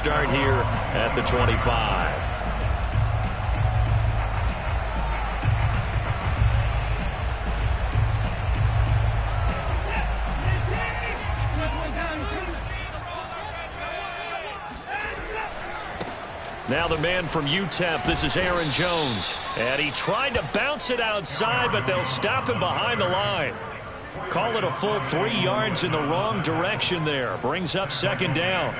start here at the 25. Now the man from UTEP, this is Aaron Jones. And he tried to bounce it outside, but they'll stop him behind the line. Call it a full 3 yards in the wrong direction there. Brings up second down.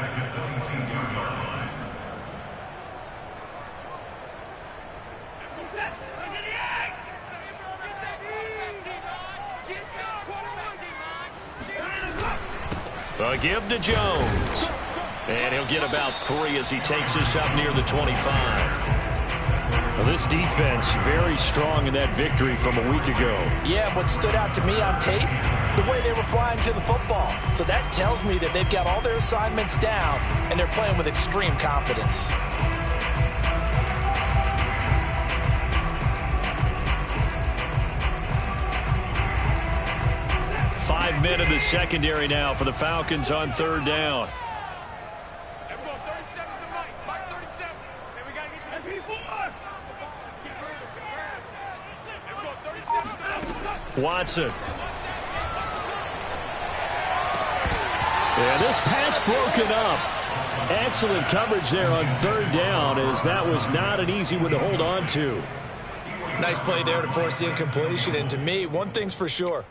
The give to Jones. And he'll get about 3 as he takes this up near the 25. Well, this defense very strong in that victory from a week ago. Yeah, what stood out to me on tape, the way they were flying to the football. So that tells me that they've got all their assignments down, and they're playing with extreme confidence. Five men in the secondary now for the Falcons on third down. Watson. And this pass broken up. Excellent coverage there on third down, as that was not an easy one to hold on to. Nice play there to force the incompletion. And to me, one thing's for sure.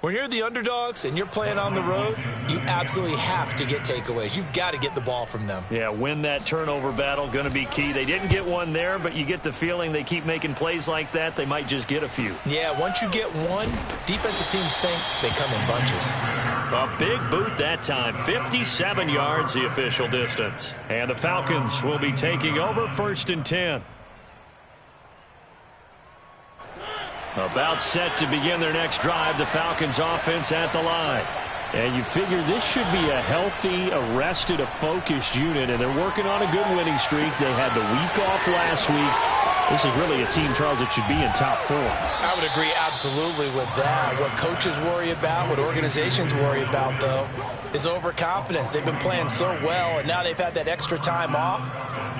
When you're the underdogs and you're playing on the road, you absolutely have to get takeaways. You've got to get the ball from them. Yeah, win that turnover battle, going to be key. They didn't get one there, but you get the feeling they keep making plays like that, they might just get a few. Yeah, once you get one, defensive teams think they come in bunches. A big boot that time. 57 yards, the official distance. And the Falcons will be taking over 1st and 10. About set to begin their next drive, the Falcons offense at the line. And you figure this should be a healthy, arrested, a focused unit, and they're working on a good winning streak. They had the week off last week. This is really a team, Charles, that should be in top 4. I would agree absolutely with that. What coaches worry about, what organizations worry about, though, is overconfidence. They've been playing so well, and now they've had that extra time off.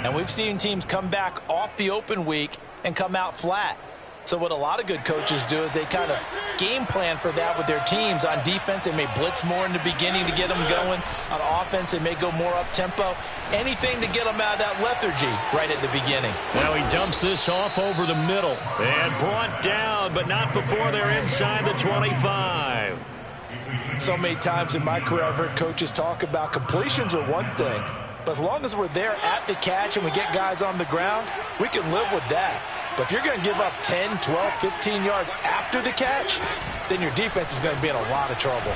And we've seen teams come back off the open week and come out flat. So what a lot of good coaches do is they kind of game plan for that with their teams. On defense, they may blitz more in the beginning to get them going. On offense, they may go more up-tempo. Anything to get them out of that lethargy right at the beginning. Now he dumps this off over the middle. And brought down, but not before they're inside the 25. So many times in my career, I've heard coaches talk about completions are one thing. But as long as we're there at the catch and we get guys on the ground, we can live with that. But if you're going to give up 10, 12, 15 yards after the catch, then your defense is going to be in a lot of trouble.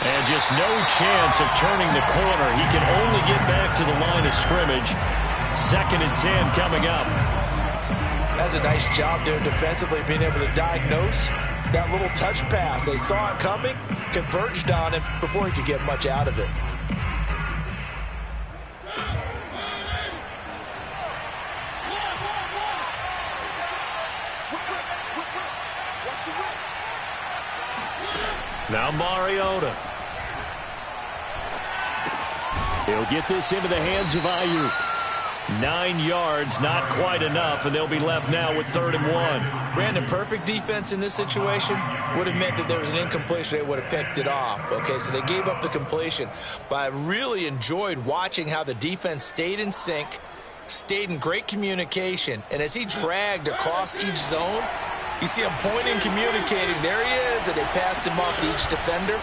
And just no chance of turning the corner. He can only get back to the line of scrimmage. 2nd and 10 coming up. That's a nice job there defensively, being able to diagnose that little touch pass. They saw it coming, converged on it before he could get much out of it. Now Mariota. He'll get this into the hands of Ayuk. 9 yards, not quite enough, and they'll be left now with 3rd and 1. Brandon, perfect defense in this situation would have meant that there was an incompletion. They would have picked it off. Okay, so they gave up the completion. But I really enjoyed watching how the defense stayed in sync, stayed in great communication, and as he dragged across each zone, you see him pointing, communicating. There he is, and they passed him off to each defender.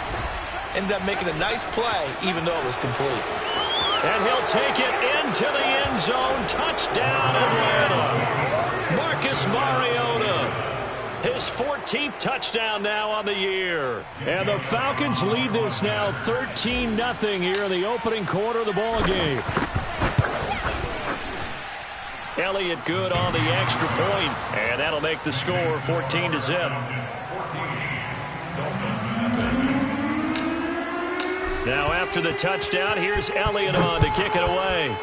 Ended up making a nice play, even though it was complete. And he'll take it into the end zone. Touchdown, Atlanta. Marcus Mariota. His 14th touchdown now on the year. And the Falcons lead this now 13-0 here in the opening quarter of the ball game. Elliott good on the extra point, and that'll make the score 14-0. Now after the touchdown, here's Elliott on to kick it away.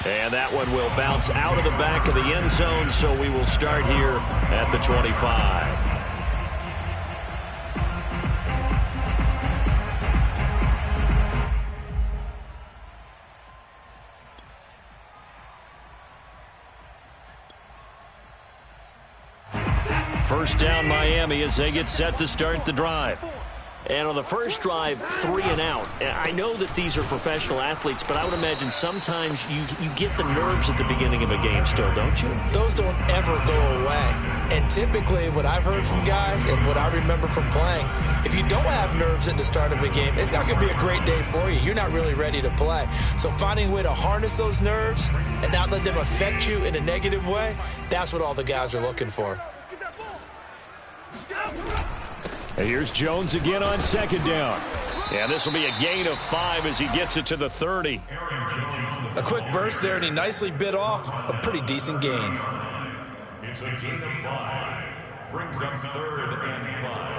And that one will bounce out of the back of the end zone, so we will start here at the 25. First down Miami as they get set to start the drive. And on the first drive, 3 and out. I know that these are professional athletes, but I would imagine sometimes you get the nerves at the beginning of a game still, don't you? Those don't ever go away. And typically what I've heard from guys and what I remember from playing, if you don't have nerves at the start of a game, it's not going to be a great day for you. You're not really ready to play. So finding a way to harness those nerves and not let them affect you in a negative way, that's what all the guys are looking for. And here's Jones again on second down. And this will be a gain of 5 as he gets it to the 30. A quick burst there, and he nicely bit off a pretty decent gain. It's a gain of 5. Brings up 3rd and 5.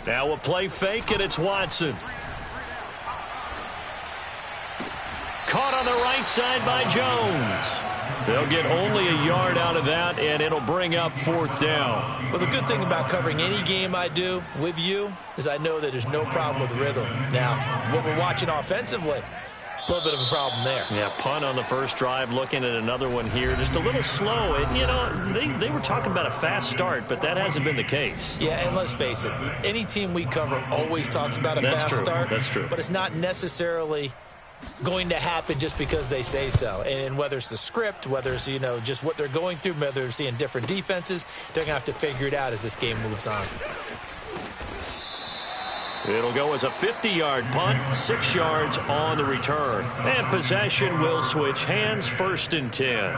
Now a play fake, and it's Watson. Caught on the right side by Jones. They'll get only a yard out of that, and it'll bring up 4th down. Well, the good thing about covering any game I do with you is I know that there's no problem with rhythm. Now, what we're watching offensively, a little bit of a problem there. Yeah, punt on the first drive, looking at another one here. Just a little slow. And, you know, they were talking about a fast start, but that hasn't been the case. Yeah, and let's face it, any team we cover always talks about a fast start. That's true. But it's not necessarily going to happen just because they say so. And whether it's the script, whether it's, you know, just what they're going through, whether they're seeing different defenses, they're going to have to figure it out as this game moves on. It'll go as a 50-yard punt, 6 yards on the return. And possession will switch hands, 1st and 10.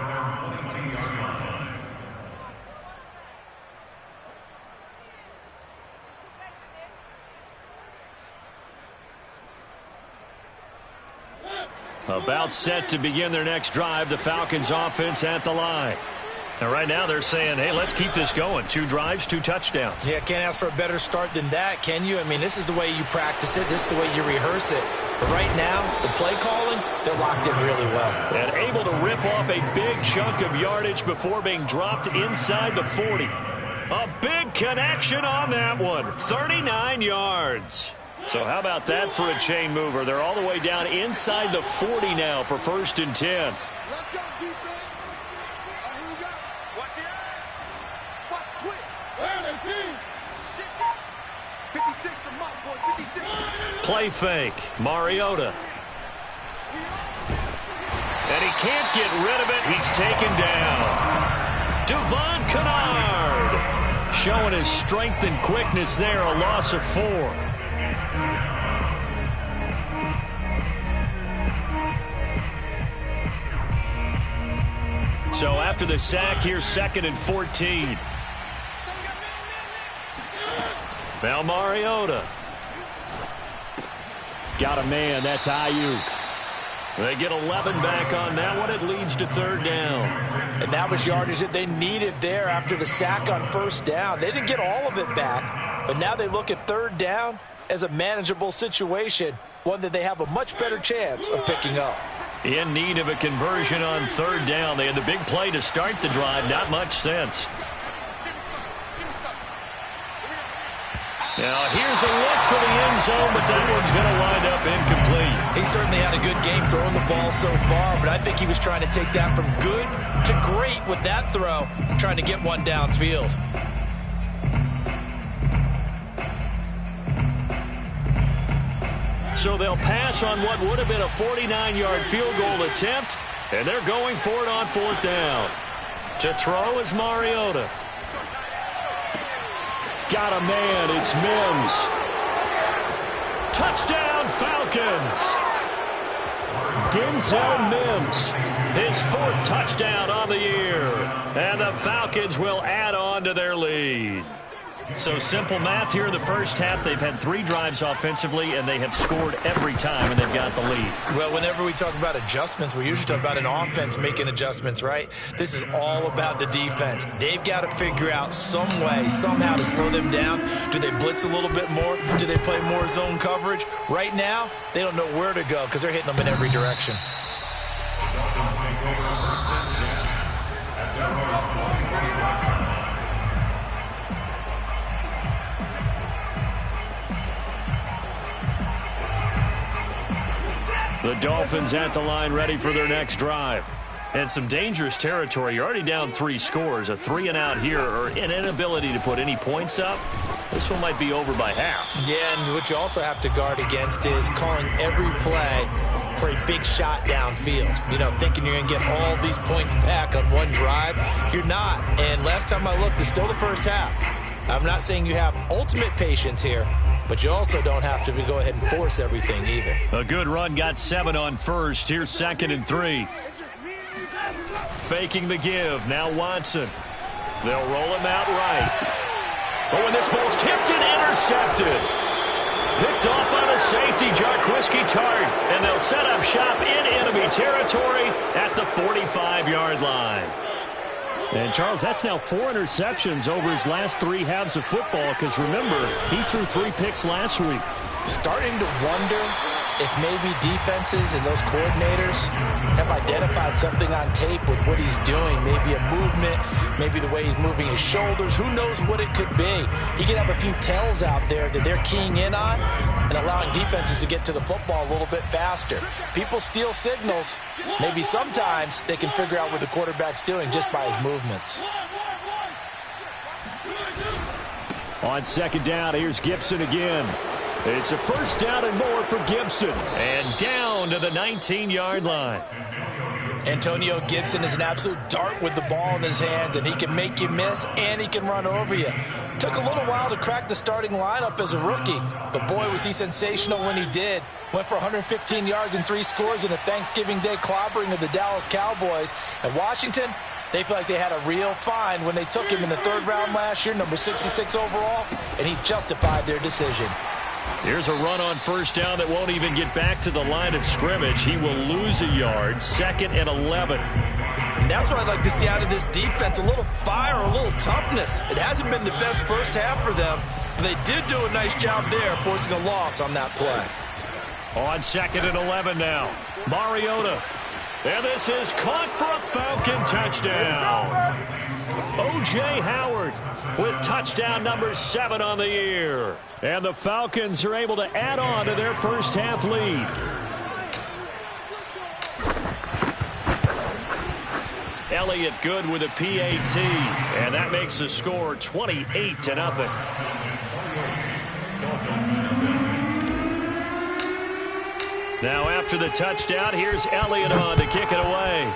About set to begin their next drive, the Falcons offense at the line. And right now they're saying, hey, let's keep this going. 2 drives, 2 touchdowns. Yeah, can't ask for a better start than that, can you? I mean, this is the way you practice it. This is the way you rehearse it. But right now, the play calling, they're locked in really well. And able to rip off a big chunk of yardage before being dropped inside the 40. A big connection on that one. 39 yards. So how about that for a chain mover? They're all the way down inside the 40 now for 1st and 10. Let's go, defense. Here we go. Watch the eyes. Watch quick. 56 from my boy, 56. Play fake. Mariota. And he can't get rid of it. He's taken down. Devon Kennard showing his strength and quickness there. A loss of 4. So after the sack, here's 2nd and 14. Now Mariota. Got a man. That's Ayuk. They get 11 back on that one. It leads to 3rd down. And that was yardage that they needed there after the sack on 1st down. They didn't get all of it back, but now they look at 3rd down as a manageable situation, one that they have a much better chance of picking up. In need of a conversion on 3rd down. They had the big play to start the drive. Not much sense. Now here's a look for the end zone, but that one's going to wind up incomplete. He certainly had a good game throwing the ball so far, but I think he was trying to take that from good to great with that throw, trying to get one downfield. So they'll pass on what would have been a 49-yard field goal attempt, and they're going for it on 4th down. To throw is Mariota. Got a man. It's Mims. Touchdown, Falcons. Denzel Mims, his 4th touchdown on the year. And the Falcons will add on to their lead. So simple math here in the first half. They've had 3 drives offensively, and they have scored every time, and they've got the lead. Well, whenever we talk about adjustments, we usually talk about an offense making adjustments, right? This is all about the defense. They've got to figure out some way, somehow to slow them down. Do they blitz a little bit more? Do they play more zone coverage? Right now, they don't know where to go because they're hitting them in every direction. Dolphins take over 1st and 10. The Dolphins at the line ready for their next drive. And some dangerous territory. You're already down 3 scores. A 3-and-out here or an inability to put any points up. This one might be over by half. Yeah, and what you also have to guard against is calling every play for a big shot downfield. You know, thinking you're going to get all these points back on one drive. You're not. And last time I looked, it's still the first half. I'm not saying you have ultimate patience here, but you also don't have to go ahead and force everything either. A good run, got 7 on first. Here's 2nd and 3. Faking the give. Now Watson. They'll roll him out right. Oh, and this ball's tipped and intercepted. Picked off by the safety, Jarquiski Tart. And they'll set up shop in enemy territory at the 45-yard line. And, Charles, that's now 4 interceptions over his last 3 halves of football because, remember, he threw 3 picks last week. Starting to wonder if maybe defenses and those coordinators have identified something on tape with what he's doing. Maybe a movement, maybe the way he's moving his shoulders. Who knows what it could be? He could have a few tells out there that they're keying in on and allowing defenses to get to the football a little bit faster. People steal signals. Maybe sometimes they can figure out what the quarterback's doing just by his movements. On 2nd down, here's Gibson again. It's a 1st down and more for Gibson. And down to the 19-yard line. Antonio Gibson is an absolute dart with the ball in his hands, and he can make you miss, and he can run over you. Took a little while to crack the starting lineup as a rookie, but boy, was he sensational when he did. Went for 115 yards and 3 scores in a Thanksgiving Day clobbering of the Dallas Cowboys. And Washington, they feel like they had a real find when they took him in the 3rd round last year, number 66 overall, and he justified their decision. Here's a run on 1st down that won't even get back to the line of scrimmage. He will lose a yard, 2nd and 11. And that's what I'd like to see out of this defense, a little fire, a little toughness. It hasn't been the best first half for them, but they did do a nice job there, forcing a loss on that play. On 2nd and 11 now, Mariota. And this is caught for a Falcon touchdown. O.J. Howard with touchdown number 7 on the year. And the Falcons are able to add on to their first half lead. Elliott good with a PAT. And that makes the score 28-0. Now after the touchdown, here's Elliott on to kick it away.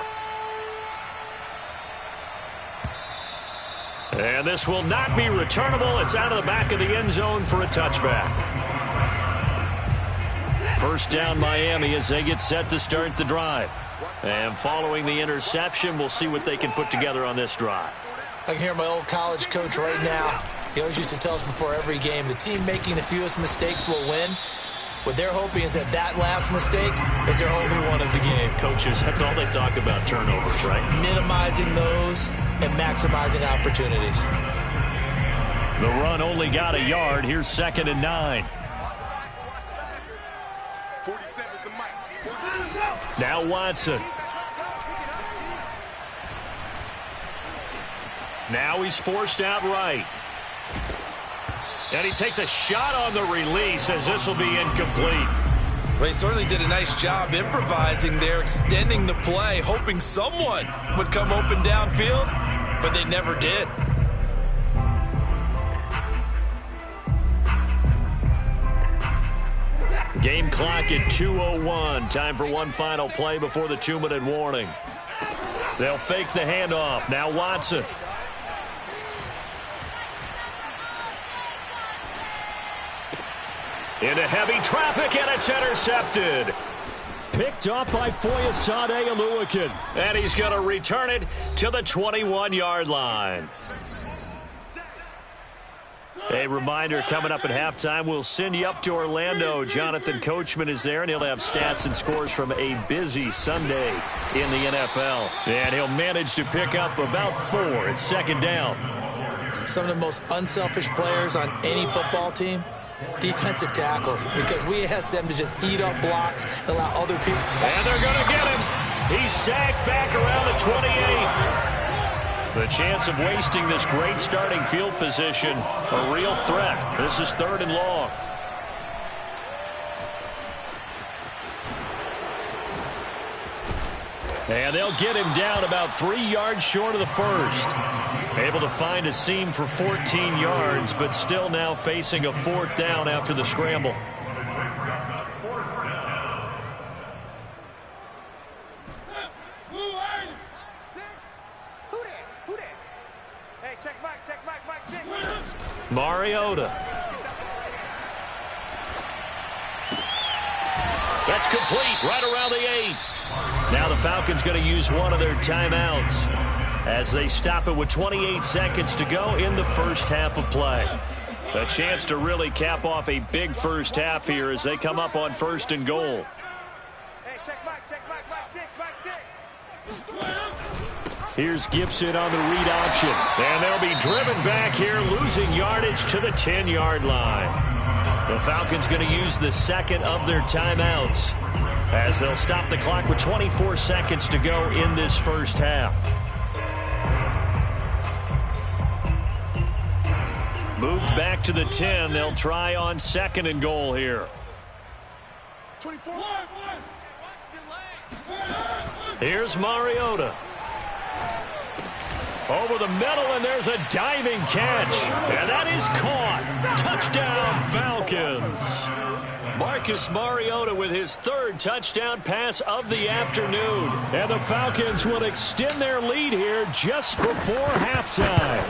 And this will not be returnable. It's out of the back of the end zone for a touchback. 1st down Miami as they get set to start the drive. And following the interception, we'll see what they can put together on this drive. I can hear my old college coach right now. He always used to tell us before every game, the team making the fewest mistakes will win. What they're hoping is that last mistake is their only one of the game. Coaches, that's all they talk about, turnovers, right? Minimizing those and maximizing opportunities. The run only got a yard. Here's 2nd and 9. Now Watson. Now he's forced out right. And he takes a shot on the release as this will be incomplete. Well, he certainly did a nice job improvising there, extending the play, hoping someone would come open downfield, but they never did. Game clock at 2:01. Time for one final play before the 2-minute warning. They'll fake the handoff. Now Watson. Into heavy traffic, and it's intercepted. Picked off by Foyesade Oluwakin. And he's going to return it to the 21-yard line. A reminder, coming up at halftime, we'll send you up to Orlando. Jonathan Coachman is there, and he'll have stats and scores from a busy Sunday in the NFL. And he'll manage to pick up about 4 at 2nd down. Some of the most unselfish players on any football team, defensive tackles, because we ask them to just eat up blocks and allow other people. And they're going to get him. He's sacked back around the 28. The chance of wasting this great starting field position, a real threat. This is 3rd and long. And they'll get him down about 3 yards short of the first. Able to find a seam for 14 yards, but still now facing a 4th down after the scramble. Mariota. That's complete right around the 8. Now the Falcons going to use one of their timeouts as they stop it with 28 seconds to go in the first half of play. A chance to really cap off a big first half here as they come up on 1st and goal. Here's Gibson on the read option. And they'll be driven back here, losing yardage to the 10-yard line. The Falcons going to use the second of their timeouts as they'll stop the clock with 24 seconds to go in this first half. Moved back to the 10. They'll try on 2nd and goal here. 24. Here's Mariota. Over the middle, and there's a diving catch. And that is caught. Touchdown, Falcons. Marcus Mariota with his 3rd touchdown pass of the afternoon. And the Falcons will extend their lead here just before halftime.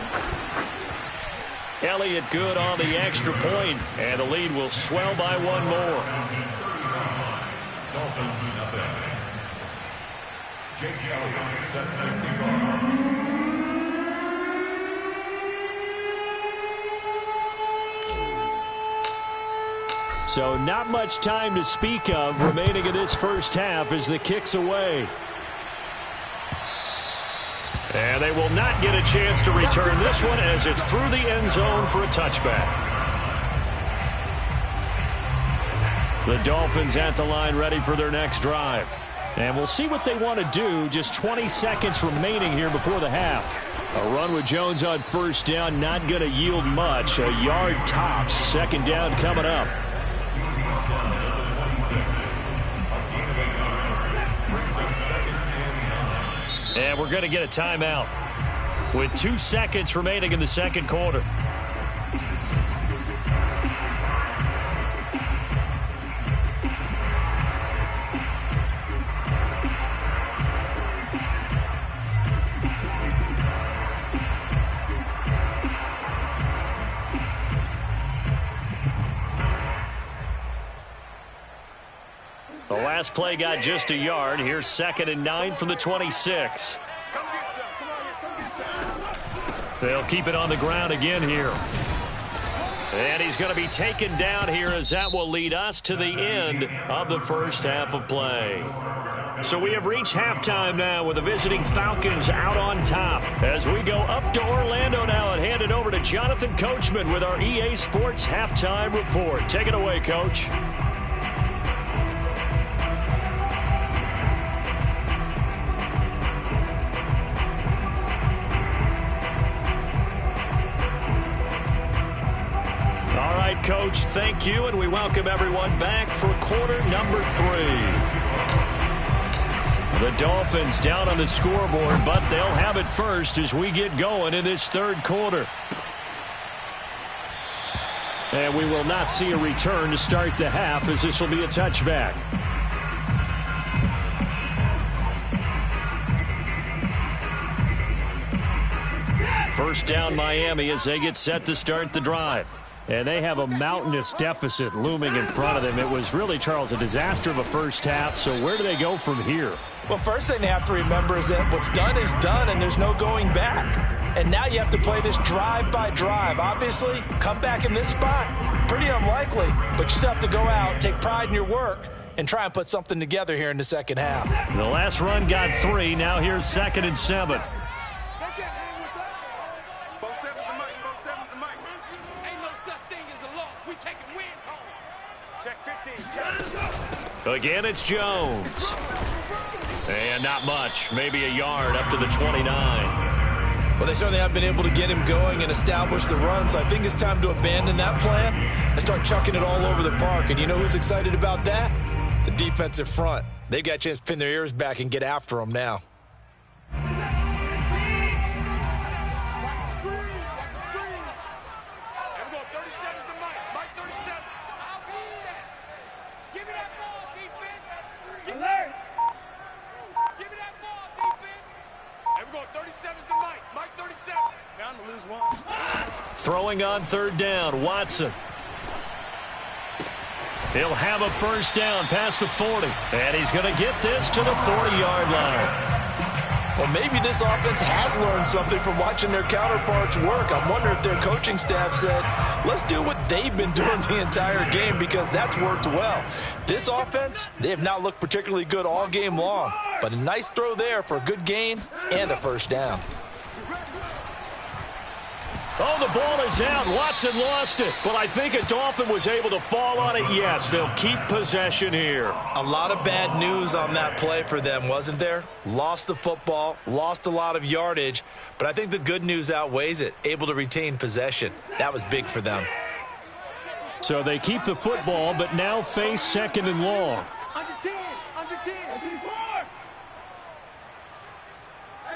Elliott good on the extra point, and the lead will swell by 1 more. Dolphins nothing. Jake Elliott set to kick off. So not much time to speak of remaining in this first half as the kick's away. And they will not get a chance to return this one as it's through the end zone for a touchback. The Dolphins at the line ready for their next drive. And we'll see what they want to do. Just 20 seconds remaining here before the half. A run with Jones on 1st down, not going to yield much. A yard tops. 2nd down coming up. And we're going to get a timeout with 2 seconds remaining in the 2nd quarter. The last play got just a yard. Here's 2nd and 9 from the 26. They'll keep it on the ground again here. And he's going to be taken down here as that will lead us to the end of the first half of play. So we have reached halftime now with the visiting Falcons out on top. As we go up to Orlando now and hand it over to Jonathan Coachman with our EA Sports Halftime Report. Take it away, Coach. Coach, thank you, and we welcome everyone back for quarter number 3. The Dolphins down on the scoreboard, but they'll have it first as we get going in this 3rd quarter. And we will not see a return to start the half as this will be a touchback. First down Miami as they get set to start the drive. And they have a mountainous deficit looming in front of them. It was really, Charles, a disaster of a first half. So where do they go from here? Well, first thing they have to remember is that what's done is done, and there's no going back. And now you have to play this drive by drive. Obviously, come back in this spot, pretty unlikely. But you still have to go out, take pride in your work, and try and put something together here in the second half. The last run got 3. Now here's 2nd and 7. Again, it's Jones. And not much. Maybe a yard up to the 29. Well, they certainly have been able to get him going and establish the run, so I think it's time to abandon that plan and start chucking it all over the park. And you know who's excited about that? The defensive front, they got a chance to pin their ears back and get after them now. Throwing on third down, Watson. He'll have a first down past the 40. And he's going to get this to the 40-yard line. Well, maybe this offense has learned something from watching their counterparts work. I wonder if their coaching staff said, let's do what they've been doing the entire game, because that's worked well. This offense, they have not looked particularly good all game long. But a nice throw there for a good gain and a first down. Oh, the ball is out. Watson lost it. But I think a Dolphin was able to fall on it. Yes, they'll keep possession here. A lot of bad news on that play for them, wasn't there? Lost the football, lost a lot of yardage. But I think the good news outweighs it. Able to retain possession. That was big for them. So they keep the football, but now face second and long. Under 10. Under 10. 54.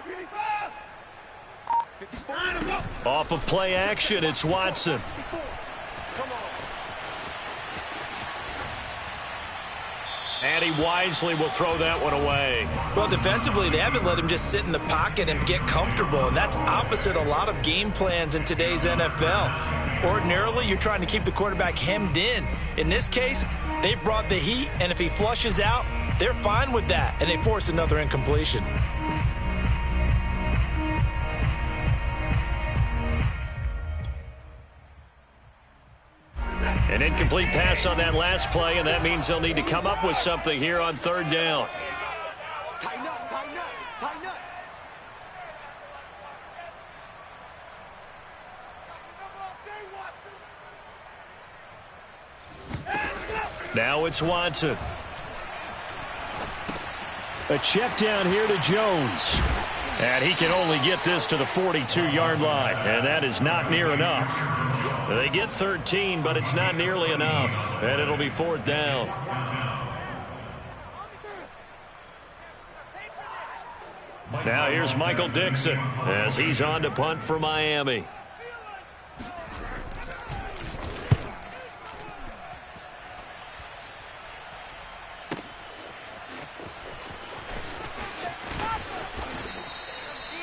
55. Off of play action, it's Watson. And he wisely will throw that one away. Well, defensively, they haven't let him just sit in the pocket and get comfortable, and that's opposite a lot of game plans in today's NFL. Ordinarily, you're trying to keep the quarterback hemmed in. In this case, they brought the heat, and if he flushes out, they're fine with that, and they force another incompletion. An incomplete pass on that last play, and that means they'll need to come up with something here on third down. Tighten up, tighten up, tighten up. Now it's Watson. A check down here to Jones. And he can only get this to the 42-yard line, and that is not near enough. They get 13, but it's not nearly enough, and it'll be fourth down. Now here's Michael Dixon as he's on to punt for Miami.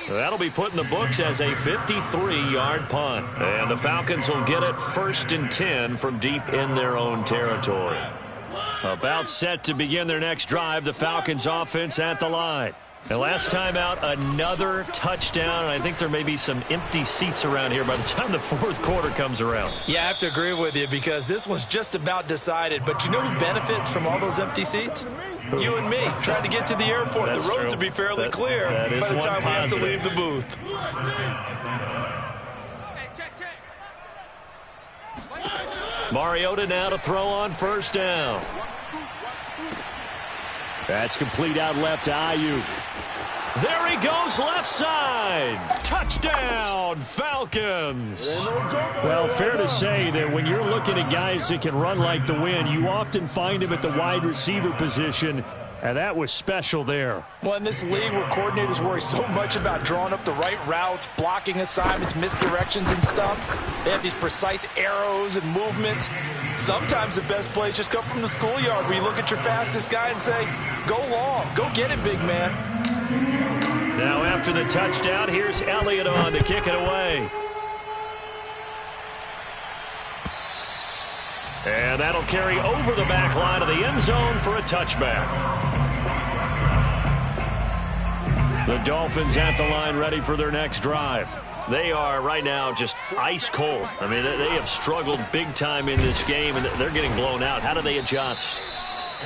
That'll be put in the books as a 53-yard punt. And the Falcons will get it 1st and 10 from deep in their own territory. About set to begin their next drive, the Falcons offense at the line. And last time out, another touchdown. And I think there may be some empty seats around here by the time the fourth quarter comes around. Yeah, I have to agree with you because this one's just about decided. But you know who benefits from all those empty seats? You and me, trying to get to the airport. That's the roads true. will be fairly clear by the time we have to leave the booth. Mariota now to throw on first down. That's complete out left to Ayuk. There he goes, left side. Touchdown, Falcons. Well, fair to say that when you're looking at guys that can run like the wind, you often find him at the wide receiver position, and that was special there. Well, in this league where coordinators worry so much about drawing up the right routes, blocking assignments, misdirections and stuff, they have these precise arrows and movements. Sometimes the best plays just come from the schoolyard where you look at your fastest guy and say, go long, go get it, big man. Now after the touchdown, here's Elliott on to kick it away. And that'll carry over the back line of the end zone for a touchback. The Dolphins at the line ready for their next drive. They are right now just ice cold. I mean, they have struggled big time in this game, and they're getting blown out. How do they adjust?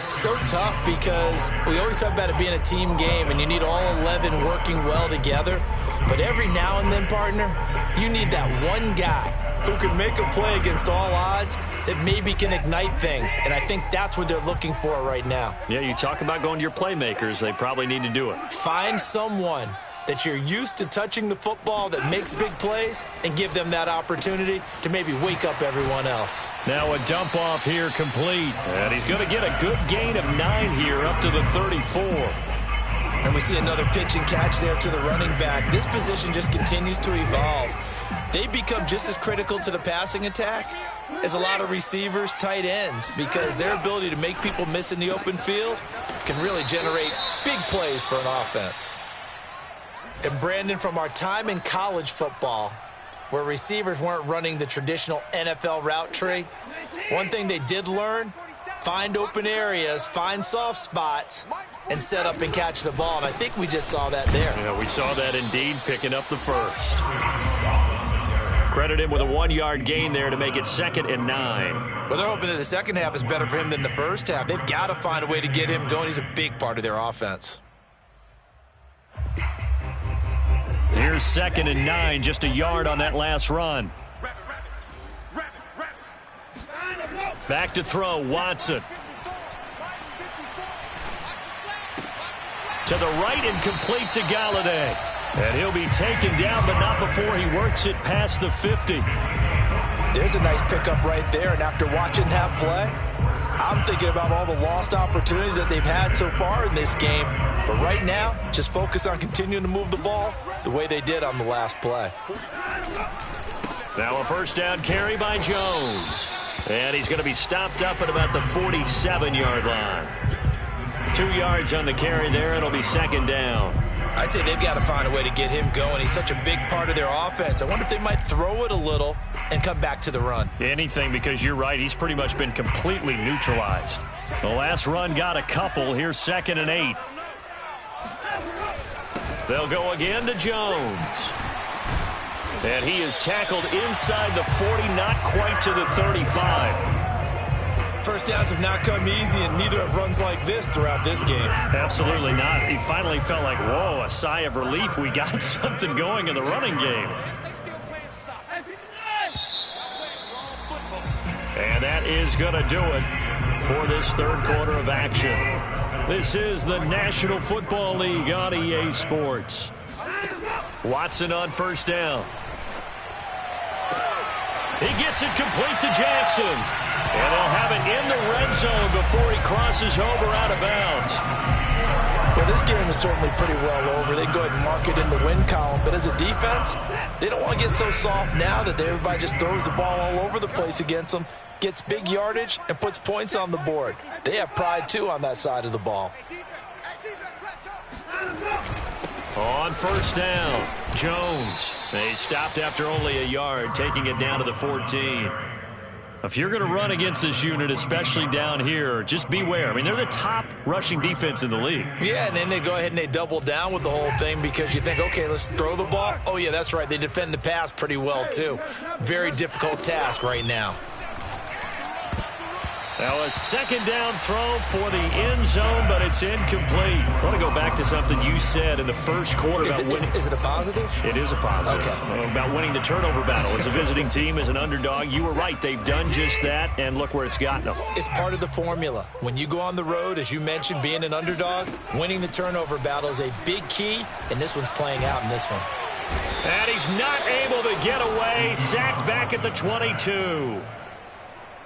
So tough because we always talk about it being a team game and you need all 11 working well together. But every now and then, partner, you need that one guy who can make a play against all odds that maybe can ignite things. And I think that's what they're looking for right now. Yeah, you talk about going to your playmakers. They probably need to do it. Find someone that you're used to touching the football that makes big plays and give them that opportunity to maybe wake up everyone else. Now a dump off here complete. And he's going to get a good gain of 9 here up to the 34. And we see another pitch and catch there to the running back. This position just continues to evolve. They become just as critical to the passing attack as a lot of receivers, tight ends, because their ability to make people miss in the open field can really generate big plays for an offense. And Brandon, from our time in college football, where receivers weren't running the traditional NFL route tree, one thing they did learn: find open areas, find soft spots, and set up and catch the ball. And I think we just saw that there. Yeah, we saw that indeed, picking up the first. Credit him with a 1-yard gain there to make it 2nd and 9. Well, they're hoping that the second half is better for him than the first half. They've got to find a way to get him going. He's a big part of their offense. Here's 2nd and 9, just a yard on that last run. Back to throw, Watson. To the right and complete to Galladay. And he'll be taken down, but not before he works it past the 50. There's a nice pickup right there, and after watching that play, I'm thinking about all the lost opportunities that they've had so far in this game. But right now, just focus on continuing to move the ball the way they did on the last play. Now a first down carry by Jones. And he's going to be stopped up at about the 47-yard line. 2 yards on the carry there. It'll be 2nd down. I'd say they've got to find a way to get him going. He's such a big part of their offense. I wonder if they might throw it a little and come back to the run. Anything, because you're right. He's pretty much been completely neutralized. The last run got a couple. Here's 2nd and 8. They'll go again to Jones. And he is tackled inside the 40, not quite to the 35. First downs have not come easy, and neither have runs like this throughout this game. Absolutely not. He finally felt like, whoa, a sigh of relief. We got something going in the running game. And that is going to do it for this third quarter of action. This is the National Football League on EA Sports. Watson on first down. He gets it complete to Jackson. And they'll have it in the red zone before he crosses over out of bounds. Well, this game is certainly pretty well over. They can go ahead and mark it in the win column. But as a defense, they don't want to get so soft now that everybody just throws the ball all over the place against them, gets big yardage, and puts points on the board. They have pride, too, on that side of the ball. On first down, Jones. They stopped after only a yard, taking it down to the 14. If you're going to run against this unit, especially down here, just beware. I mean, they're the top rushing defense in the league. Yeah, and then they go ahead and they double down with the whole thing because you think, okay, let's throw the ball. Oh, yeah, that's right. They defend the pass pretty well, too. Very difficult task right now. Now a second down throw for the end zone, but it's incomplete. I want to go back to something you said in the first quarter. Is it a positive? It is a positive. Okay. About winning the turnover battle. As a visiting team, as an underdog, you were right. They've done just that, and look where it's gotten them. It's part of the formula. When you go on the road, as you mentioned, being an underdog, winning the turnover battle is a big key, and this one's playing out in this one. And he's not able to get away. Sacked back at the 22.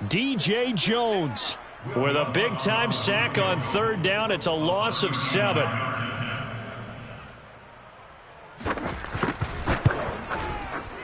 DJ Jones with a big-time sack on third down. It's a loss of 7.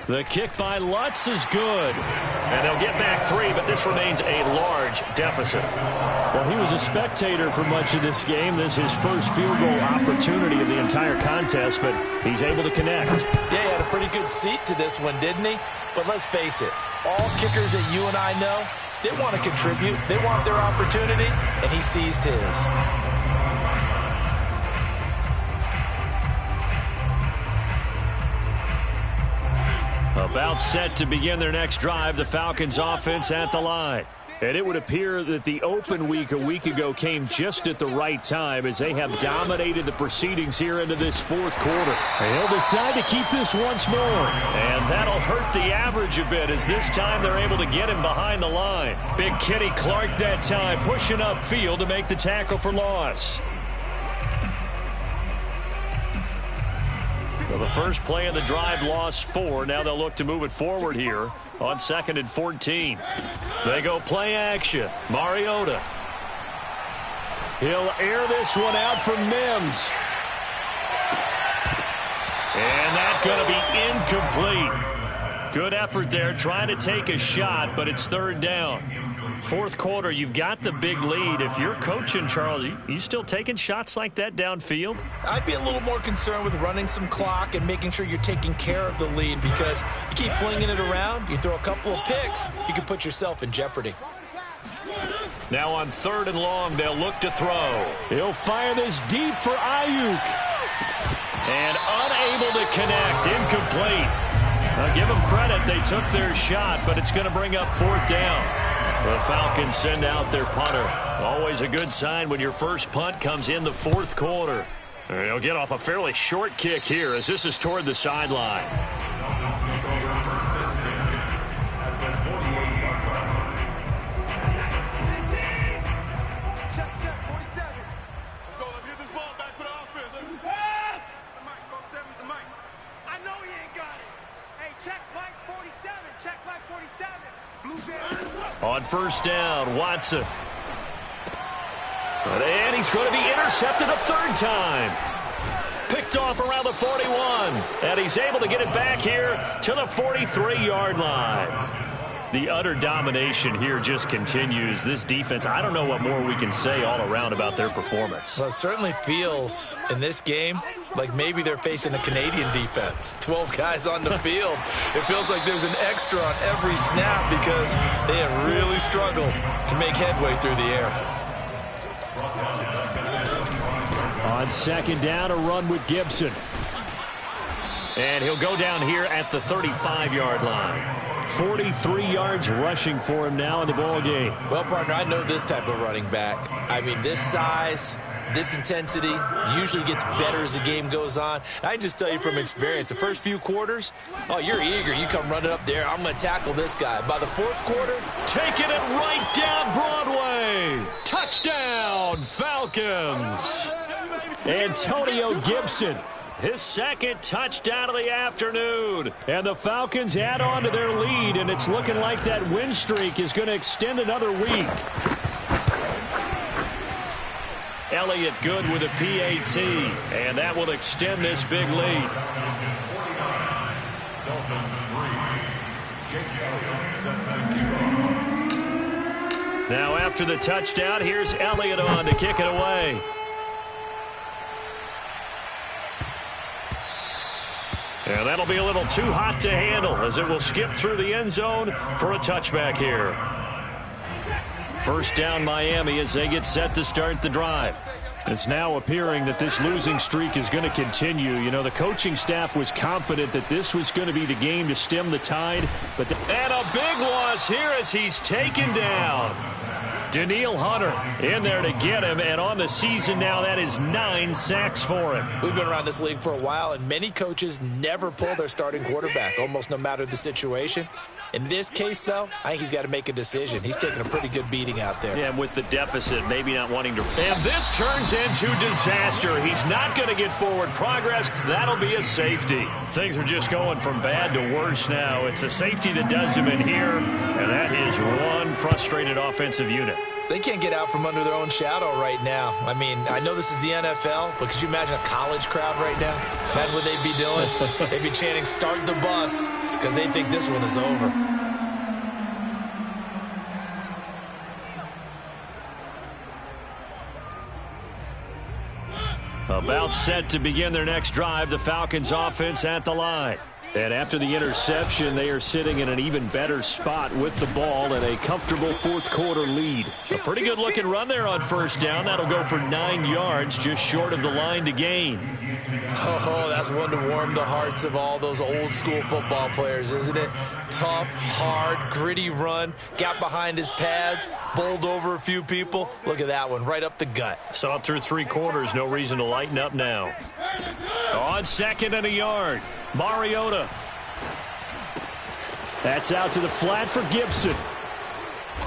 The kick by Lutz is good. And they'll get back 3, but this remains a large deficit. Well, he was a spectator for much of this game. This is his first field goal opportunity of the entire contest, but he's able to connect. Yeah, he had a pretty good seat to this one, didn't he? But let's face it, all kickers that you and I know, they want to contribute. They want their opportunity, and he seized his. About set to begin their next drive, the Falcons offense at the line. And it would appear that the open week a week ago came just at the right time as they have dominated the proceedings here into this fourth quarter. They'll decide to keep this once more. And that'll hurt the average a bit as this time they're able to get him behind the line. Big Kenny Clark that time pushing upfield to make the tackle for loss. first play of the drive lost 4. Now they'll look to move it forward here on 2nd and 14. They go play action. Mariota. He'll air this one out from Mims. And that's going to be incomplete. Good effort there trying to take a shot, but it's 3rd down. 4th quarter, you've got the big lead. If you're coaching, Charles, you still taking shots like that downfield? I'd be a little more concerned with running some clock and making sure you're taking care of the lead, because you keep flinging it around, you throw a couple of picks, you can put yourself in jeopardy. Now on 3rd and long, they'll look to throw. He'll fire this deep for Ayuk. And unable to connect. Incomplete. Now give them credit. They took their shot, but it's going to bring up 4th down. The Falcons send out their punter. Always a good sign when your first punt comes in the 4th quarter. They'll get off a fairly short kick here as this is toward the sideline. On 1st down, Watson. And he's going to be intercepted a 3rd time. Picked off around the 41. And he's able to get it back here to the 43-yard line. The utter domination here just continues. This defense, I don't know what more we can say all around about their performance. Well, it certainly feels in this game like maybe they're facing a Canadian defense. 12 guys on the field. It feels like there's an extra on every snap because they have really struggled to make headway through the air. On 2nd down, a run with Gibson. And he'll go down here at the 35-yard line. 43 yards rushing for him now in the ball game. Well, partner, I know this type of running back. I mean, this size, this intensity usually gets better as the game goes on. I just tell you from experience, the first few quarters, oh, you're eager. You come running up there. I'm going to tackle this guy. By the 4th quarter, taking it right down Broadway. Touchdown, Falcons. Antonio Gibson. His 2nd touchdown of the afternoon. And the Falcons add on to their lead, and it's looking like that win streak is going to extend another week. Elliott good with a PAT, and that will extend this big lead. Now after the touchdown, here's Elliott on to kick it away. And that'll be a little too hot to handle as it will skip through the end zone for a touchback here. 1st down Miami as they get set to start the drive. It's now appearing that this losing streak is going to continue. You know, the coaching staff was confident that this was going to be the game to stem the tide. And a big loss here as he's taken down. Daniil Hunter in there to get him, and on the season now, that is 9 sacks for him. We've been around this league for a while, and many coaches never pull their starting quarterback, almost no matter the situation. In this case, though, I think he's got to make a decision. He's taking a pretty good beating out there. Yeah, with the deficit, maybe not wanting to. And this turns into disaster. He's not going to get forward progress. That'll be a safety. Things are just going from bad to worse now. It's a safety that does him in here, and that is one frustrated offensive unit. They can't get out from under their own shadow right now. I mean, I know this is the NFL, but could you imagine a college crowd right now? Imagine what they'd be doing. They'd be chanting, "Start the bus," because they think this one is over. About set to begin their next drive, the Falcons offense at the line. And after the interception, they are sitting in an even better spot with the ball and a comfortable 4th quarter lead. A pretty good looking run there on 1st down. That'll go for 9 yards, just short of the line to gain. Oh, that's one to warm the hearts of all those old school football players, isn't it? Tough, hard, gritty run, got behind his pads, bowled over a few people. Look at that one, right up the gut. Saw it through 3 quarters, no reason to lighten up now. On 2nd and a yard, Mariota. That's out to the flat for Gibson.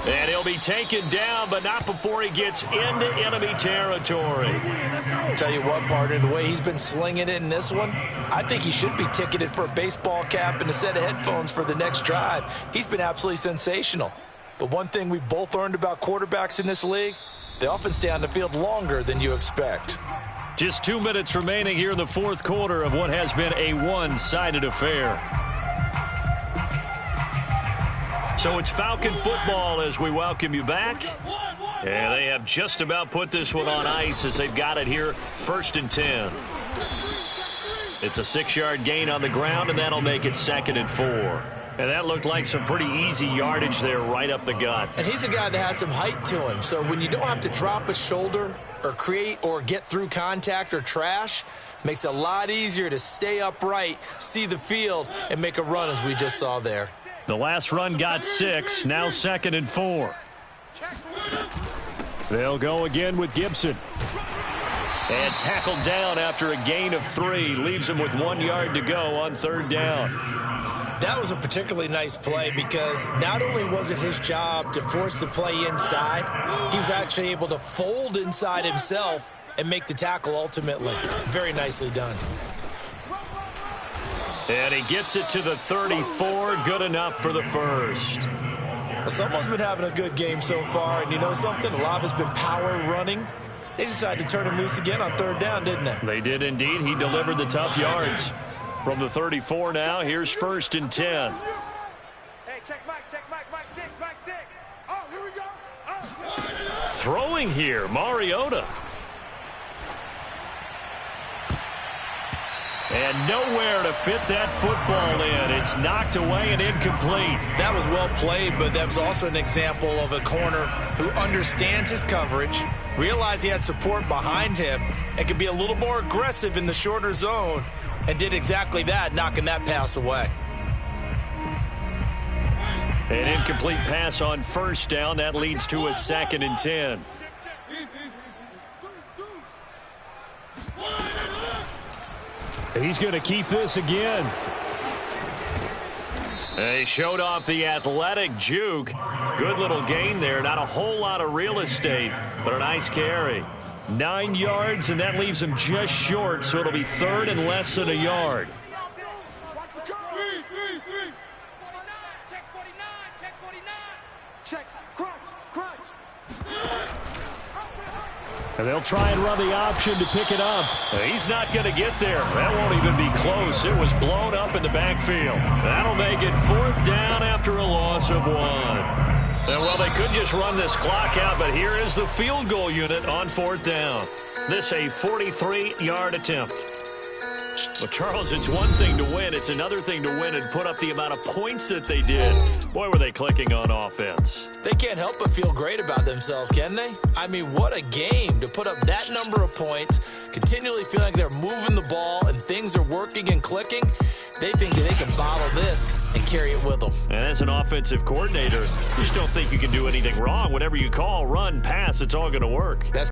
And he'll be taken down, but not before he gets into enemy territory. tell you what, partner, the way he's been slinging it in this one, I think he should be ticketed for a baseball cap and a set of headphones for the next drive. He's been absolutely sensational. But one thing we've both learned about quarterbacks in this league, they often stay on the field longer than you expect. Just 2 minutes remaining here in the fourth quarter of what has been a one-sided affair. So it's Falcon football as we welcome you back. And they have just about put this one on ice as they've got it here, 1st and 10. It's a 6-yard gain on the ground, and that'll make it 2nd and 4. And that looked like some pretty easy yardage there right up the gut. And he's a guy that has some height to him, so when you don't have to drop a shoulder or create or get through contact or trash, makes it a lot easier to stay upright, see the field, and make a run as we just saw there. The last run got 6, now 2nd and 4. They'll go again with Gibson. And tackled down after a gain of 3. Leaves him with 1 yard to go on 3rd down. That was a particularly nice play because not only was it his job to force the play inside, he was actually able to fold inside himself and make the tackle ultimately. Very nicely done. And he gets it to the 34. Good enough for the first. Someone's been having a good game so far, and you know something? A lot has been power running. They decided to turn him loose again on 3rd down, didn't they? They did indeed. He delivered the tough yards. From the 34 now, here's 1st and 10. Hey, check Mike, Mike 6, Mike 6. Oh, here we go. Oh. Throwing here, Mariota. And nowhere to fit that football in. It's knocked away and incomplete. That was well played, but that was also an example of a corner who understands his coverage, realized he had support behind him, and could be a little more aggressive in the shorter zone, and did exactly that, knocking that pass away. An incomplete pass on 1st down. That leads to a 2nd and 10. He's going to keep this again. They showed off the athletic juke. Good little gain there. Not a whole lot of real estate, but a nice carry. 9 yards, and that leaves him just short, so it'll be 3rd and less than a yard. And they'll try and run the option to pick it up. He's not going to get there. That won't even be close. It was blown up in the backfield. That'll make it 4th down after a loss of 1. And well, they could just run this clock out, but here is the field goal unit on 4th down. This a 43-yard attempt. Well, Charles, it's one thing to win. It's another thing to win and put up the amount of points that they did. Boy, were they clicking on offense. They can't help but feel great about themselves, can they? I mean, what a game to put up that number of points, continually feeling like they're moving the ball and things are working and clicking. They think that they can bottle this and carry it with them. And as an offensive coordinator, you just don't think you can do anything wrong. Whatever you call, run, pass, it's all going to work. That's